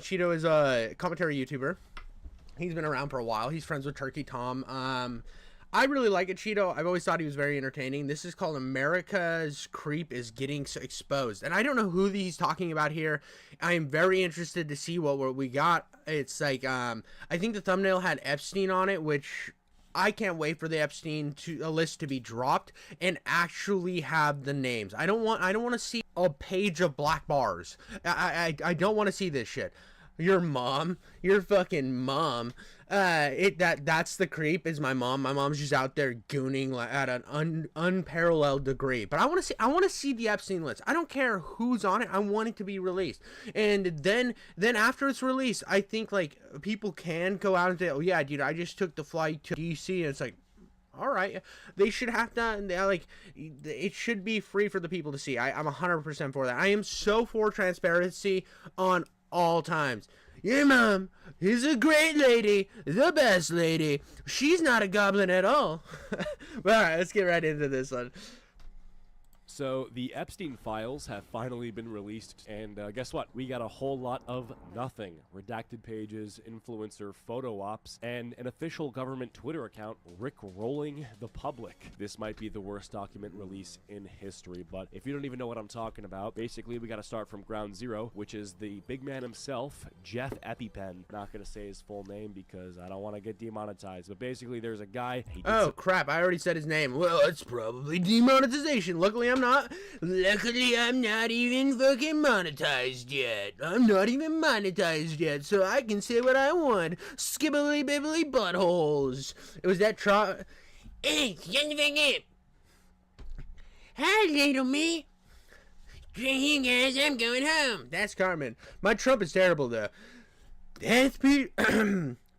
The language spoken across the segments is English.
Cheeto is a commentary YouTuber. He's been around for a while. He's friends with Turkey Tom. I really like it, Cheeto. I've always thought he was very entertaining. This is called America's Creep is Getting Exposed. And I don't know who he's talking about here. I am very interested to see what we got. It's like, I think the thumbnail had Epstein on it, which I can't wait for the Epstein list to be dropped and actually have the names. I don't want to see a page of black bars. I don't want to see this shit. Your mom, your fucking mom. That's the creep. Is my mom. My mom's just out there gooning at an unparalleled degree. But I want to see the Epstein list. I don't care who's on it. I want it to be released. And then after it's released, I think like people can go out and say, oh yeah, dude, I just took the flight to DC, and it's like, all right, they should have to, like, it should be free for the people to see. I'm 100% for that. I am so for transparency on all times. Your mom is a great lady, the best lady. She's not a goblin at all. But all right, let's get right into this one. So the Epstein files have finally been released, and guess what? We got a whole lot of nothing. Redacted pages, influencer photo ops, and an official government Twitter account rickrolling the public. This might be the worst document release in history, but if you don't even know what I'm talking about, basically we got to start from ground zero, which is the big man himself, Jeff EpiPen. Not going to say his full name because I don't want to get demonetized, but basically there's a guy. Oh crap, I already said his name. Well, it's probably demonetization. Luckily I'm not even fucking monetized yet. I'm not even monetized yet, so I can say what I want. Skibbly bibbly buttholes. It was that Hey, hi, little me. Hey guys, I'm going home. That's Carmen. My Trump is terrible though. That's P.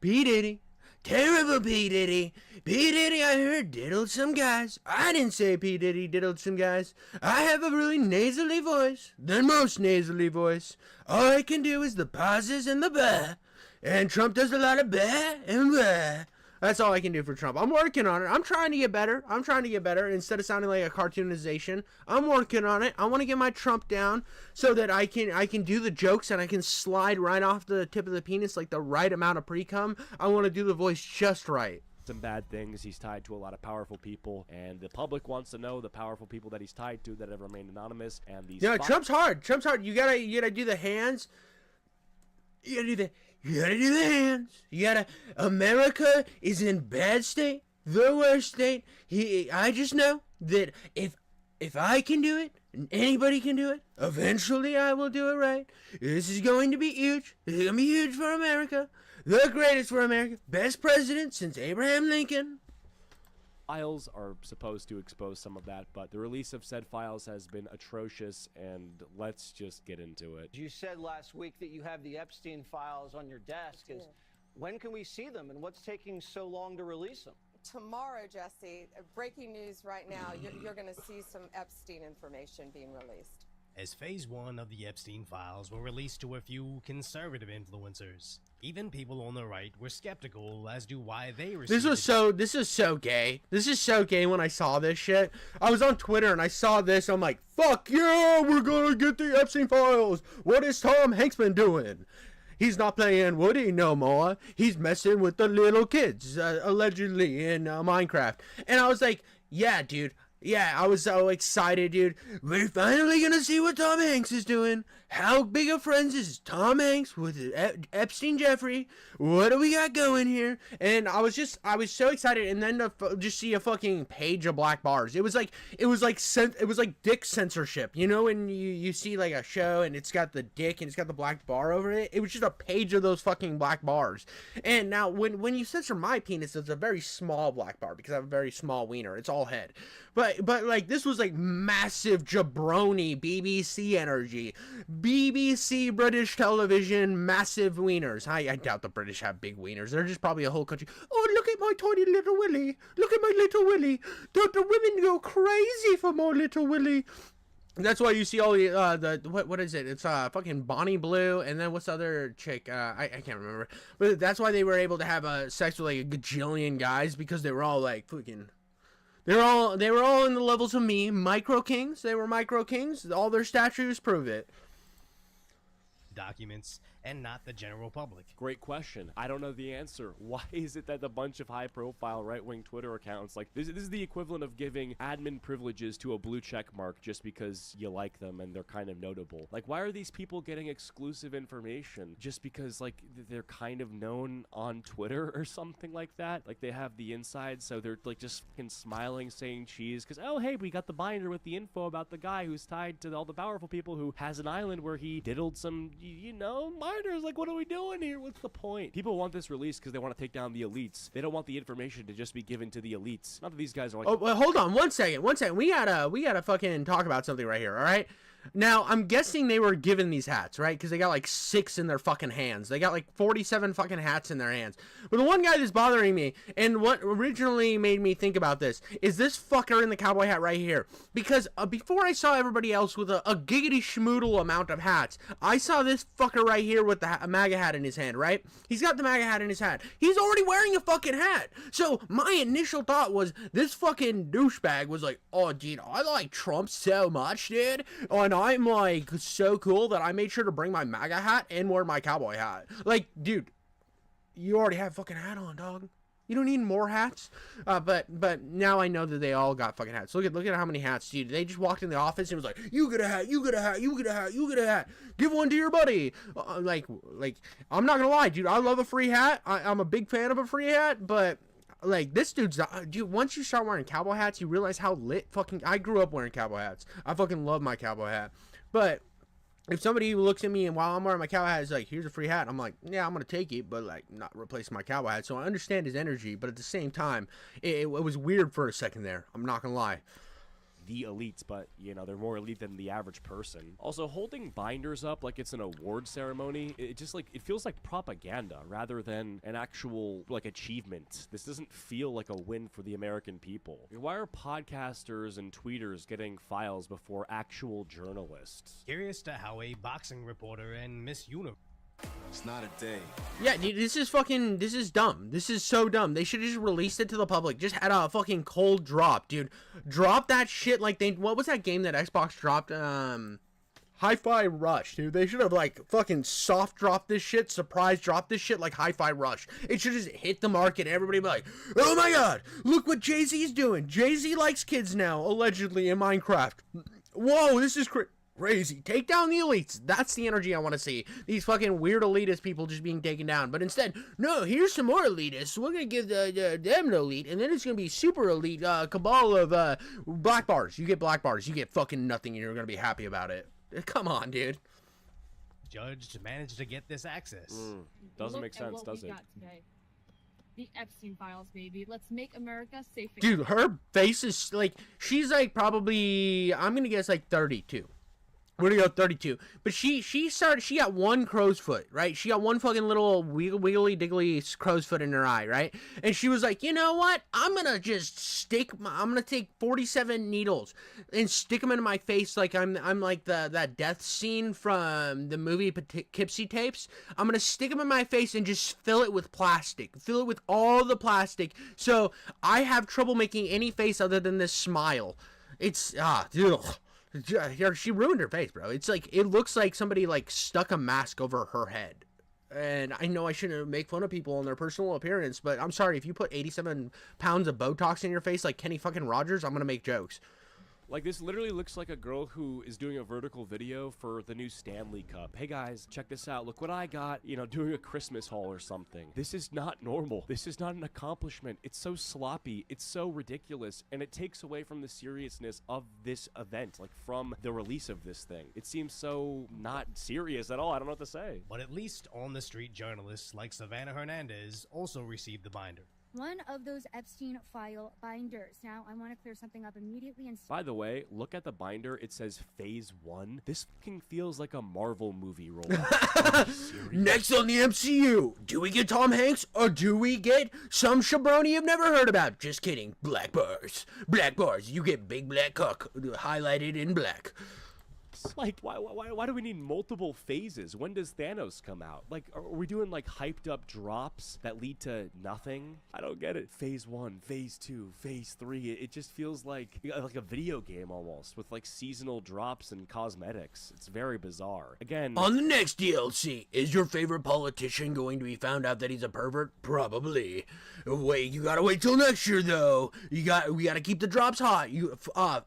P. Diddy. Terrible P. Diddy. P. Diddy, I heard, diddled some guys. I didn't say P. Diddy diddled some guys. I have a really nasally voice. The most nasally voice. All I can do is the pauses and the bah. And Trump does a lot of bah and bah. That's all I can do for Trump. I'm working on it. I'm trying to get better. Instead of sounding like a cartoonization, I'm working on it. I want to get my Trump down so that I can do the jokes and I can slide right off the tip of the penis like the right amount of pre-cum. I want to do the voice just right. Some bad things. He's tied to a lot of powerful people, and the public wants to know the powerful people that he's tied to that have remained anonymous. And these Trump's hard. You gotta do the hands. You gotta do the hands. America is in bad state, the worst state. I just know that if I can do it, and anybody can do it, eventually I will do it right. This is going to be huge. This is going to be huge for America. The greatest for America. Best president since Abraham Lincoln. Files are supposed to expose some of that, but the release of said files has been atrocious, and let's just get into it. You said last week that you have the Epstein files on your desk. When can we see them, and what's taking so long to release them? Tomorrow, Jesse, breaking news right now, you're going to see some Epstein information being released. As phase one of the Epstein files were released to a few conservative influencers, even people on the right were skeptical as to why they received This is so gay. This is so gay when I saw this shit. I was on Twitter and I saw this. I'm like, fuck yeah, we're gonna get the Epstein files. What is Tom Hanks been doing? He's not playing Woody no more. He's messing with the little kids, allegedly, in Minecraft. And I was like, yeah, dude. Yeah, I was so excited, dude. We're finally gonna see what Tom Hanks is doing. How big of friends is Tom Hanks with Epstein Jeffrey? What do we got going here? And I was so excited. And then to just see a fucking page of black bars. It was like dick censorship. You know, when you see like a show and it's got the dick and it's got the black bar over it. It was just a page of those fucking black bars. And now when you censor my penis, it's a very small black bar because I have a very small wiener. It's all head. But like this was like massive jabroni BBC energy. BBC British television, massive wieners. I doubt the British have big wieners. They're just probably a whole country. Oh, look at my tiny little willy. Look at my little willy. Don't the women go crazy for my little willy? That's why you see all the what is it? It's fucking Bonnie Blue, and then what's the other chick? I can't remember. But that's why they were able to have sex with like a gajillion guys, because they were all like fucking. They were all in the levels of me, micro kings. They were micro kings. All their statues prove it. Documents and not the general public? Great question. I don't know the answer. Why is it that a bunch of high-profile right-wing Twitter accounts, like, this is the equivalent of giving admin privileges to a blue check mark just because you like them and they're kind of notable? Like, why are these people getting exclusive information just because, like, they're kind of known on Twitter or something like that? Like, they have the inside, so they're, like, just fucking smiling, saying cheese, because, oh, hey, we got the binder with the info about the guy who's tied to all the powerful people who has an island where he diddled some, you know, miners. Like, what are we doing here? What's the point? People want this released because they want to take down the elites. They don't want the information to just be given to the elites. Not that these guys are like... Oh, well, hold on one second. We gotta fucking talk about something right here, all right? Now, I'm guessing they were given these hats, right? Because they got like 6 in their fucking hands. They got like 47 fucking hats in their hands. But the one guy that's bothering me, and what originally made me think about this, is this fucker in the cowboy hat right here. Because before I saw everybody else with a giggity schmoodle amount of hats, I saw this fucker right here with the MAGA hat in his hand, right? He's got the MAGA hat in his hat. He's already wearing a fucking hat. So my initial thought was, this fucking douchebag was like, oh, dude, I like Trump so much, dude. And I'm like so cool that I made sure to bring my MAGA hat and wear my cowboy hat. Like, dude, you already have a fucking hat on, dog. You don't need more hats. But now I know that they all got fucking hats. Look at how many hats, dude. They just walked in the office and was like, you get a hat, you get a hat, you get a hat, you get a hat. Give one to your buddy. Like I'm not gonna lie, dude. I love a free hat. I'm a big fan of a free hat, but like, this dude's, dude, once you start wearing cowboy hats, you realize how lit fucking, I grew up wearing cowboy hats. I fucking love my cowboy hat. But if somebody looks at me and while I'm wearing my cowboy hat is like, here's a free hat, I'm like, yeah, I'm gonna take it, but like, not replace my cowboy hat. So I understand his energy, but at the same time, it was weird for a second there. I'm not gonna lie. The elites, but, you know, they're more elite than the average person. Also, holding binders up like it's an award ceremony, it just, like, it feels like propaganda rather than an actual, like, achievement. This doesn't feel like a win for the American people. Why are podcasters and tweeters getting files before actual journalists? Curious to how a boxing reporter and Miss Universe. It's not a day. Yeah, dude, this is dumb. This is so dumb. They should have just released it to the public. Just had a fucking cold drop, dude. Drop that shit like what was that game that Xbox dropped? Hi-Fi Rush, dude. They should have, like, fucking soft dropped this shit, surprise dropped this shit like Hi-Fi Rush. It should just hit the market. Everybody be like, oh my god, look what Jay-Z's doing. Jay-Z likes kids now, allegedly, in Minecraft. Whoa, this is crazy. Take down the elites. That's the energy I want to see. These fucking weird elitist people just being taken down. But instead, no, here's some more elitists. We're going to give them an elite, and then it's going to be super elite cabal of black bars. You get black bars. You get fucking nothing, and you're going to be happy about it. Come on, dude. Judge managed to get this access. Doesn't make sense, does it? The Epstein files, baby. Let's make America safe again. Dude, her face is like, she's like probably, I'm going to guess like 32. We're gonna go 32. But she got one crow's foot, right? She got one fucking little wiggly diggly crow's foot in her eye, right? And she was like, you know what? I'm gonna just I'm gonna take 47 needles and stick them into my face like I'm like that death scene from the movie Poughkeepsie Tapes. I'm gonna stick them in my face and just fill it with plastic. Fill it with all the plastic. So I have trouble making any face other than this smile. It's, dude. She ruined her face, bro. It's like, it looks like somebody like stuck a mask over her head. And I know I shouldn't make fun of people on their personal appearance, but I'm sorry, if you put 87 pounds of Botox in your face like Kenny fucking Rogers, I'm gonna make jokes. Like, this literally looks like a girl who is doing a vertical video for the new Stanley Cup. Hey guys, check this out. Look what I got, you know, doing a Christmas haul or something. This is not normal. This is not an accomplishment. It's so sloppy. It's so ridiculous. And it takes away from the seriousness of this event, like from the release of this thing. It seems so not serious at all. I don't know what to say. But at least on the street journalists like Savannah Hernandez also received the binder. One of those Epstein file binders. Now, I want to clear something up immediately and... By the way, look at the binder. It says Phase 1. This fucking feels like a Marvel movie role. Next on the MCU, do we get Tom Hanks or do we get some shabroni you've never heard about? Just kidding. Black bars. Black bars. You get big black cock highlighted in black. drops. Like, why do we need multiple phases? When does Thanos come out? Like, are we doing like hyped up drops that lead to nothing? I don't get it. Phase 1, phase 2, phase 3. It just feels like a video game almost, with like seasonal drops and cosmetics. It's very bizarre. Again, On the next DLC, is your favorite politician going to be found out that he's a pervert? Probably. Wait, you gotta wait till next year though. We gotta keep the drops hot. $100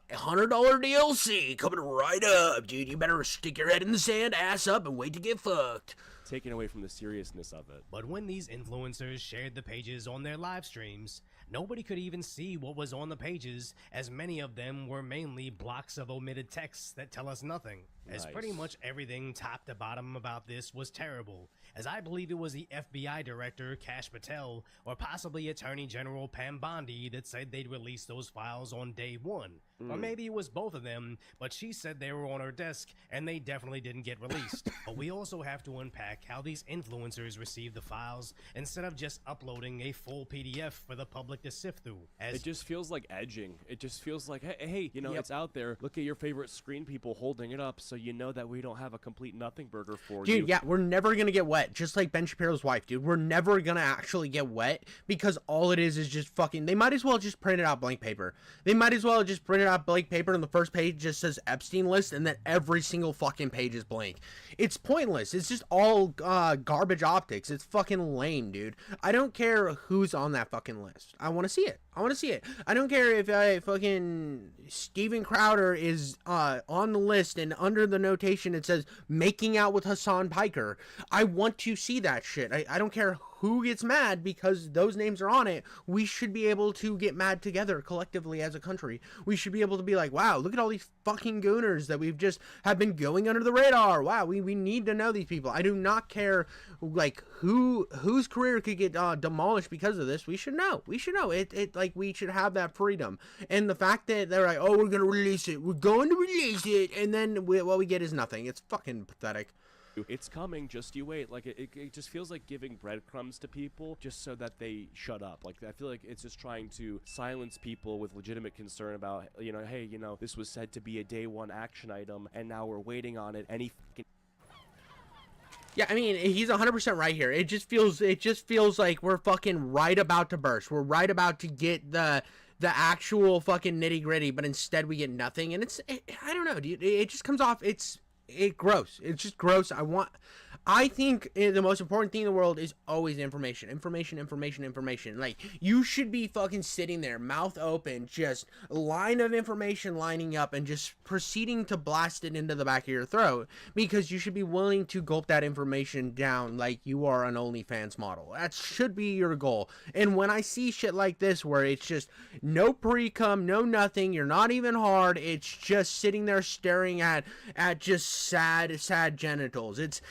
DLC coming right up, dude. You better stick your head in the sand, ass up, and wait to get fucked. taken away from the seriousness of it. But when these influencers shared the pages on their live streams, nobody could even see what was on the pages, as many of them were mainly blocks of omitted texts that tell us nothing. As pretty much everything top to bottom about this was terrible, as I believe it was the FBI director Kash Patel or possibly Attorney General Pam Bondi that said they'd release those files on day one. Or maybe it was both of them, but she said they were on her desk and they definitely didn't get released. But we also have to unpack how these influencers received the files instead of just uploading a full PDF for the public to sift through. As it just feels like edging. It just feels like, hey, you know, it's out there. Look at your favorite screen people holding it up so you know that we don't have a complete nothing burger for you. Dude, yeah, we're never gonna get wet. Just like Ben Shapiro's wife, dude. We're never gonna actually get wet because all it is just fucking... They might as well just print it out blank paper. They might as well just print it out blank paper and the first page just says Epstein List and then every single fucking page is blank. It's pointless. It's just all garbage optics. It's fucking lame, dude. I don't care who's on that fucking list. I want to see it. I want to see it. I don't care if fucking Steven Crowder is on the list and under the notation it says making out with Hassan Piker. I want to see that shit. I don't care who gets mad because those names are on it. We should be able to get mad together collectively as a country. We should be able to be like, wow, look at all these fucking gooners that we've just have been going under the radar. Wow, we need to know these people. I do not care like whose career could get demolished because of this. We should know. We should know. It like we should have that freedom. And the fact that they're like, oh, we're gonna release it. We're going to release it, and then what we get is nothing. It's fucking pathetic. It's coming, just you wait. Like it just feels like giving breadcrumbs to people just so that they shut up. Like I feel like it's just trying to silence people with legitimate concern about, you know, hey, you know, this was said to be a day one action item and now we're waiting on it. Any fucking... Yeah, I mean, he's 100% right here. It just feels like we're fucking right about to burst. We're right about to get the actual fucking nitty gritty, but instead we get nothing. And I don't know, dude. It just comes off. It's gross. It's just gross. I think the most important thing in the world is always information. Information. Like, you should be fucking sitting there, mouth open, just a line of information lining up and just proceeding to blast it into the back of your throat, because you should be willing to gulp that information down like you are an OnlyFans model. That should be your goal. And when I see shit like this where it's just no pre-cum, no nothing, you're not even hard, it's just sitting there staring at just sad genitals. It's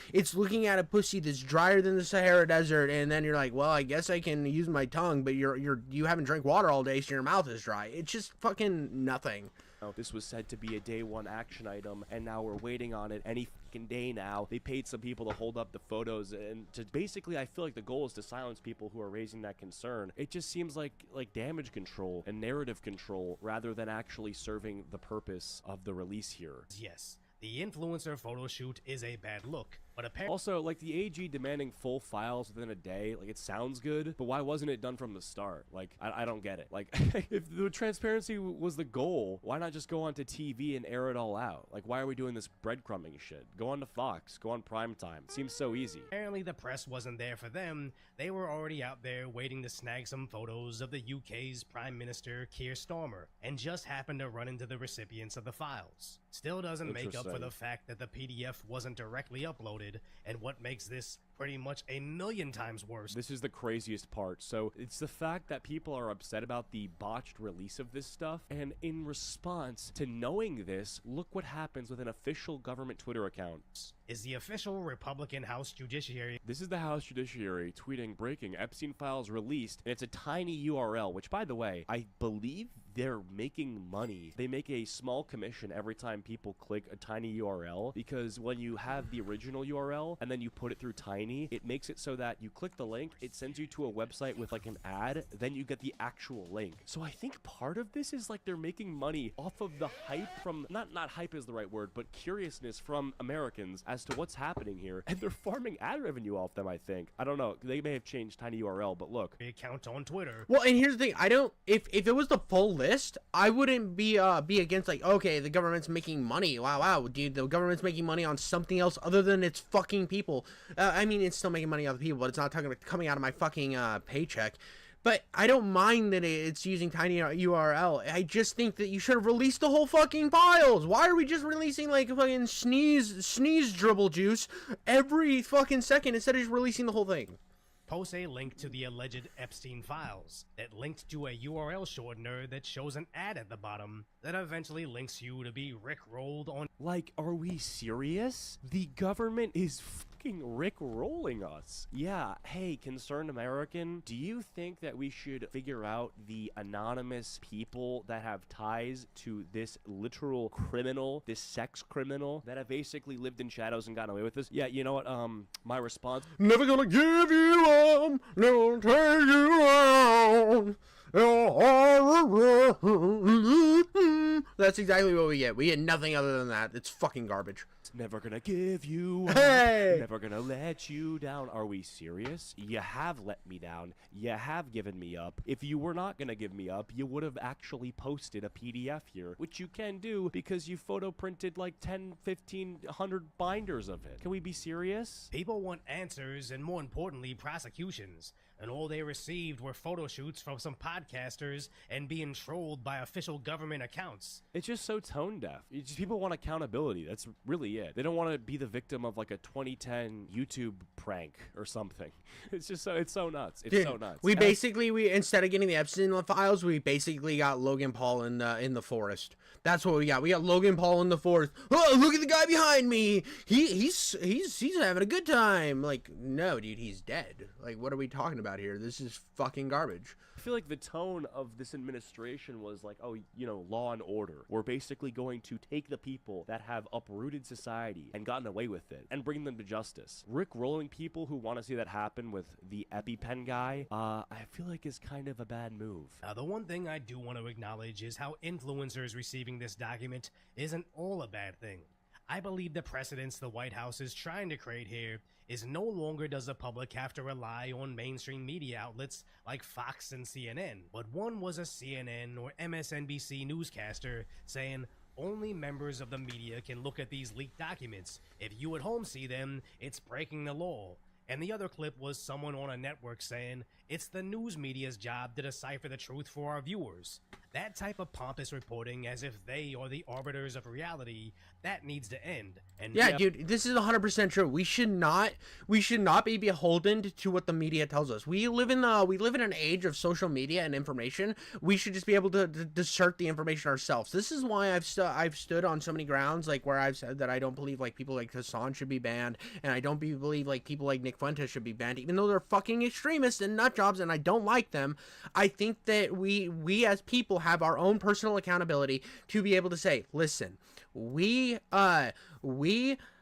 looking at a pussy that's drier than the Sahara Desert, and then you're like, well, I guess I can use my tongue, but you haven't drank water all day, so your mouth is dry. It's just fucking nothing. This was said to be a day one action item, and now we're waiting on it any fucking day now. They paid some people to hold up the photos, and to basically, I feel like the goal is to silence people who are raising that concern. It just seems like damage control and narrative control rather than actually serving the purpose of the release here. yes, the influencer photo shoot is a bad look. But apparently, also, like, the AG demanding full files within a day, like, it sounds good, but why wasn't it done from the start? Like, I don't get it. Like, if the transparency was the goal, why not just go onto TV and air it all out? Like, why are we doing this breadcrumbing shit? Go on to Fox, go on primetime. Seems so easy. apparently the press wasn't there for them. They were already out there waiting to snag some photos of the UK's Prime Minister Keir Starmer, and just happened to run into the recipients of the files. Still doesn't make up for the fact that the PDF wasn't directly uploaded, and what makes this pretty much a million times worse. This is the craziest part. So it's the fact that people are upset about the botched release of this stuff, and in response to knowing this, look what happens with an official government Twitter account. Is the official Republican House Judiciary. This is the House Judiciary tweeting, breaking, Epstein files released, and it's a tiny URL, which, by the way, I believe they're making money. They make a small commission every time people click a tiny URL, because when you have the original URL and then you put it through tiny, tiny, it makes it so that you click the link, it sends you to a website with like an ad, then you get the actual link. So I think part of this is like they're making money off of the hype from, not hype is the right word, but curiousness from Americans as to what's happening here, and they're farming ad revenue off them, I think. I don't know, they may have changed tinyurl, but look. Account on Twitter. Well, and here's the thing, I don't, if it was the full list, I wouldn't be against like, okay, the government's making money, wow, dude, the government's making money on something else other than its fucking people. I mean, it's still making money off the people, but it's not coming out of my fucking paycheck. But I don't mind that it's using tinyurl. I just think that you should have released the whole fucking files. Why are we just releasing like fucking sneeze dribble juice every fucking second instead of just releasing the whole thing? Post a link to the alleged Epstein files that linked to a URL shortener that shows an ad at the bottom that eventually links you to be rickrolled on. Like, are we serious? The government is fucking rickrolling us. Yeah, hey, concerned American, do you think that we should figure out the anonymous people that have ties to this literal criminal, this sex criminal that have basically lived in shadows and gotten away with this? Yeah, you know what, my response? Never gonna give you up, never take you down. That's exactly what we get. We get nothing other than that. It's fucking garbage. Never gonna give you up. Hey! Never gonna let you down. Are we serious? You have let me down. You have given me up. If you were not gonna give me up, you would have actually posted a PDF here, which you can do because you photo printed like 10, 15, 100 binders of it. Can we be serious? People want answers and, more importantly, prosecutions. And all they received were photo shoots from some podcasters and being trolled by official government accounts. It's just so tone deaf. People want accountability. That's really it. They don't want to be the victim of like a 2010 YouTube prank or something. It's just so, it's so nuts. It's so nuts. We basically, instead of getting the Epstein files, we basically got Logan Paul in the forest. That's what we got. We got Logan Paul in the forest. Oh, look at the guy behind me. He's having a good time. Like, no, dude, he's dead. Like, what are we talking about here? This is fucking garbage. I feel like the tone of this administration was like, oh, you know, law and order. We're basically going to take the people that have uprooted society and gotten away with it and bring them to justice. Rick-rolling people who want to see that happen with the EpiPen guy, I feel like is kind of a bad move. Now, the one thing I do want to acknowledge is how influencers receiving this document isn't all a bad thing. I believe the precedence the White House is trying to create here is no longer does the public have to rely on mainstream media outlets like Fox and CNN, but one was a CNN or MSNBC newscaster saying only members of the media can look at these leaked documents. If you at home see them, it's breaking the law. And the other clip was someone on a network saying, it's the news media's job to decipher the truth for our viewers. That type of pompous reporting as if they are the arbiters of reality, that needs to end. And yeah, dude, this is 100% true. We should not be beholden to what the media tells us. We live in an age of social media and information. We should just be able to discern the information ourselves. This is why I've stood on so many grounds, like where I've said that I don't believe like people like Hassan should be banned, and I don't believe like people like Nick Fuentes should be banned, even though they're fucking extremists and nut jobs, and I don't like them. I think that we as people have our own personal accountability to be able to say, listen, we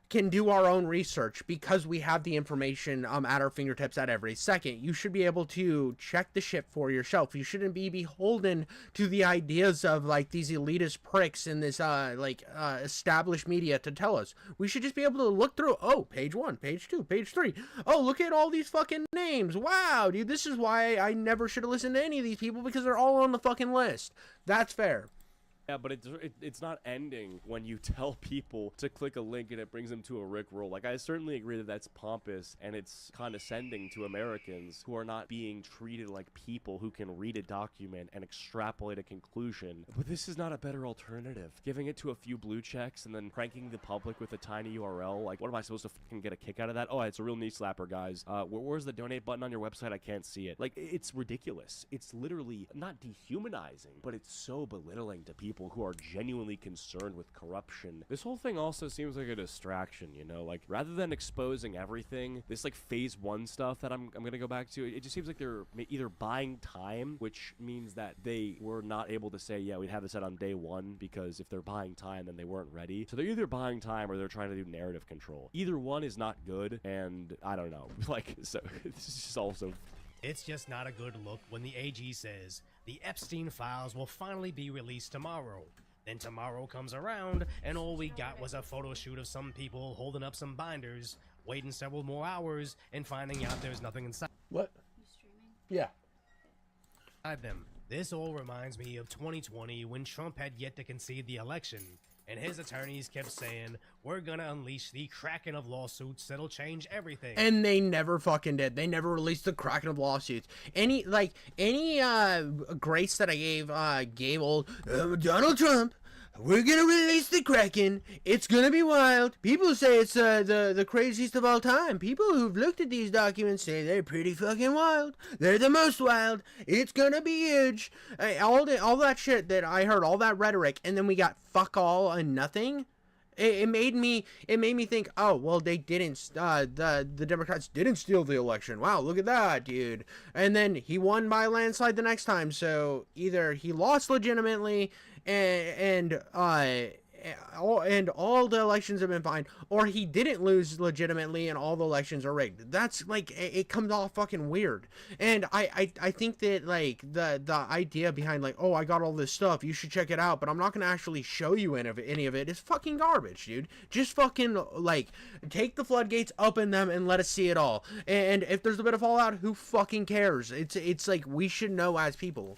can do our own research because we have the information at our fingertips at every second. You should be able to check the shit for yourself. You shouldn't be beholden to the ideas of like these elitist pricks in this established media to tell us. We should just be able to look through, oh, page 1, page 2, page 3. Oh, look at all these fucking names. Wow, dude, this is why I never should have listened to any of these people, because they're all on the fucking list. That's fair. Yeah, but it's not ending when you tell people to click a link and it brings them to a rickroll. Like, I certainly agree that that's pompous and it's condescending to Americans who are not being treated like people who can read a document and extrapolate a conclusion. But this is not a better alternative. Giving it to a few blue checks and then pranking the public with a tiny URL. Like, what am I supposed to fucking get a kick out of that? Oh, it's a real knee slapper, guys. Where's the donate button on your website? I can't see it. Like, it's ridiculous. It's literally not dehumanizing, but it's so belittling to people. people who are genuinely concerned with corruption. This whole thing also seems like a distraction, you know? Like, rather than exposing everything, this, like, phase 1 stuff that I'm gonna go back to, it just seems like they're either buying time, which means that they were not able to say, yeah, we'd have this out on day 1, because if they're buying time, then they weren't ready. So they're either buying time or they're trying to do narrative control. Either one is not good, and I don't know. Like, so, this is just also... It's just not a good look when the AG says the Epstein files will finally be released tomorrow. Then tomorrow comes around, and all we got was a photo shoot of some people holding up some binders, waiting several more hours, and finding out there's nothing inside. What? Yeah. Them. This all reminds me of 2020 when Trump had yet to concede the election, and his attorneys kept saying, we're gonna unleash the kraken of lawsuits that'll change everything. And they never fucking did. They never released the kraken of lawsuits. Any grace that I gave old Donald Trump, we're gonna release the kraken. It's gonna be wild. People say it's the craziest of all time. People who've looked at these documents say they're pretty fucking wild. They're the most wild. It's gonna be huge. All that shit that I heard, all that rhetoric, and then we got fuck all and nothing. It made me think, oh well, they didn't the Democrats didn't steal the election. Wow, look at that, dude. And then he won by a landslide the next time. So either he lost legitimately and all the elections have been fine, or he didn't lose legitimately and all the elections are rigged. That's like, it comes off fucking weird. And I think that, like, the idea behind, like, oh, I got all this stuff, you should check it out, but I'm not gonna actually show you any of it is fucking garbage, dude. Just fucking, like, take the floodgates, open them, and let us see it all. And if there's a bit of fallout, who fucking cares? It's like, we should know as people.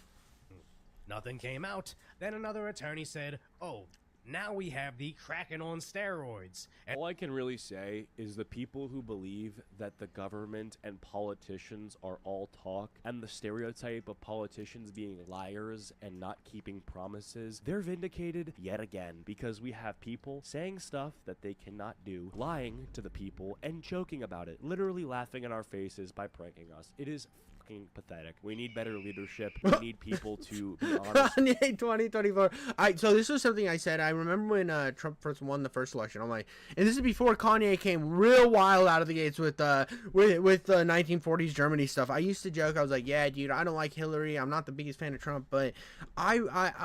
Nothing came out. Then another attorney said, oh, now we have the Kraken on steroids. And all I can really say is the people who believe that the government and politicians are all talk, and the stereotype of politicians being liars and not keeping promises, they're vindicated yet again, because we have people saying stuff that they cannot do, lying to the people, and joking about it, literally laughing in our faces by pranking us. It is fucking pathetic. We need better leadership. We need people to be honest. Kanye 2024. So this was something I said. I remember when Trump first won the first election. I'm like, and this is before Kanye came real wild out of the gates with 1940s Germany stuff. I used to joke. I was like, yeah, dude, I don't like Hillary. I'm not the biggest fan of Trump, but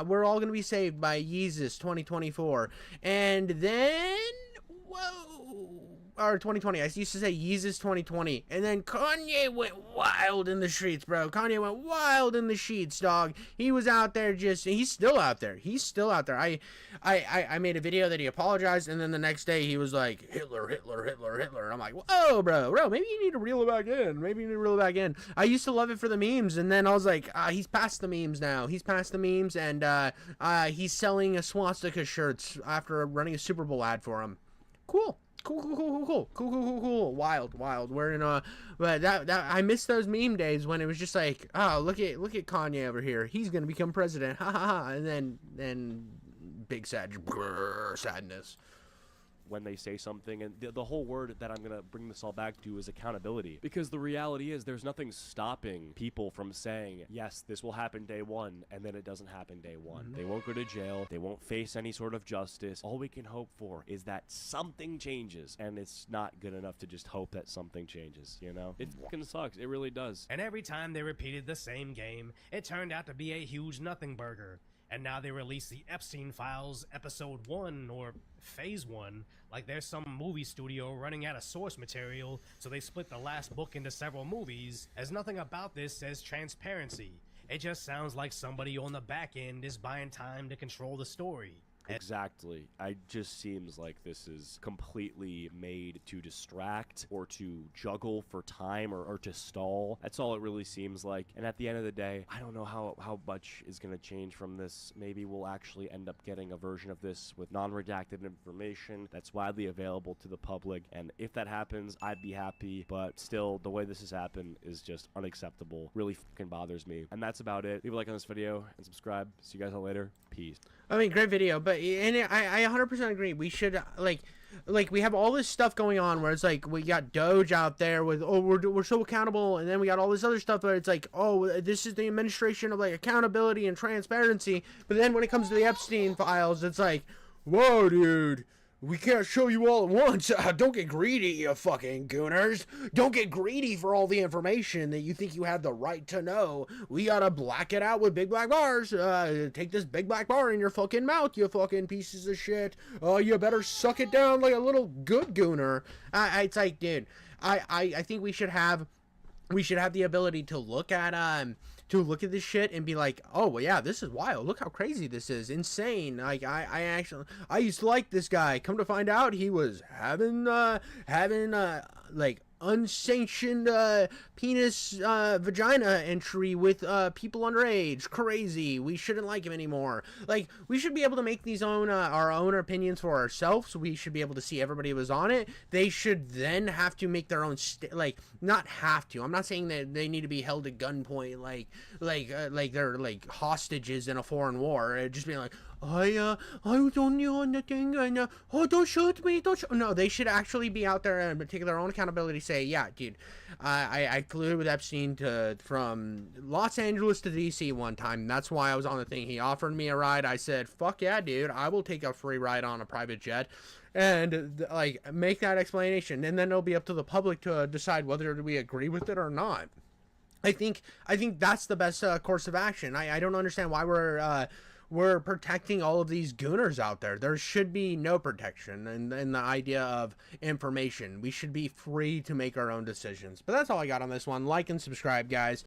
we're all gonna be saved by Yeezus 2024. And then, whoa. Or 2020. I used to say Yeezus 2020. And then Kanye went wild in the streets, bro. Kanye went wild in the sheets, dog. He was out there he's still out there. He's still out there. I made a video that he apologized, and then the next day he was like, Hitler, Hitler, Hitler, Hitler. And I'm like, whoa, bro, maybe you need to reel it back in. Maybe you need to reel it back in. I used to love it for the memes, and then I was like, he's past the memes now. He's past the memes, and he's selling a swastika shirts after running a Super Bowl ad for him. Cool. Cool. Wild. We're in but that I miss those meme days when it was just like, oh, look at Kanye over here. He's gonna become president. Ha ha ha. And then big sadness. When they say something, and the whole word that I'm gonna bring this all back to is accountability, because the reality is there's nothing stopping people from saying, yes, this will happen day 1, and then it doesn't happen day 1. They won't go to jail, they won't face any sort of justice. All we can hope for is that something changes, and it's not good enough to just hope that something changes, you know? It fucking sucks, it really does. And every time they repeated the same game, it turned out to be a huge nothing burger. And now they release the Epstein Files Episode 1, or Phase 1, like there's some movie studio running out of source material, so they split the last book into several movies, as nothing about this says transparency. It just sounds like somebody on the back end is buying time to control the story. Exactly. It just seems like this is completely made to distract or to juggle for time or to stall. That's all it really seems like. And at the end of the day, I don't know how much is going to change from this. Maybe we'll actually end up getting a version of this with non-redacted information that's widely available to the public. And if that happens, I'd be happy. But still, the way this has happened is just unacceptable. Really fucking bothers me. And that's about it. Leave a like on this video and subscribe. See you guys all later. Peace. I mean, great video, but and I 100% agree. We should like we have all this stuff going on where it's like we got Doge out there with we're so accountable, and then we got all this other stuff where it's like this is the administration of like accountability and transparency. But then when it comes to the Epstein files, it's like, whoa, dude. We can't show you all at once. Don't get greedy, you fucking gooners. Don't get greedy for all the information that you think you have the right to know. We gotta black it out with big black bars. Take this big black bar in your fucking mouth, you fucking pieces of shit. You better suck it down like a little good gooner. It's like, dude, I think we should have the ability to look at this shit and be like, oh well, yeah, this is wild. Look how crazy this is, insane. Like I used to like this guy. Come to find out, he was having like unsanctioned penis vagina entry with people underage. Crazy. We shouldn't like him anymore. Like, we should be able to make these our own opinions for ourselves. We should be able to see everybody who was on it. They should then have to make their own not have to. I'm not saying that they need to be held at gunpoint like they're like hostages in a foreign war. Just being like, I was only on the thing and don't shoot me, no, they should actually be out there and take their own accountability. Say, yeah, dude, I flew with Epstein from Los Angeles to DC one time. That's why I was on the thing. He offered me a ride. I said, fuck yeah, dude, I will take a free ride on a private jet, and like make that explanation, and then it'll be up to the public to decide whether we agree with it or not. I think that's the best course of action. I don't understand why we're protecting all of these gooners out there. There should be no protection in the idea of information. We should be free to make our own decisions. But that's all I got on this one. Like and subscribe, guys.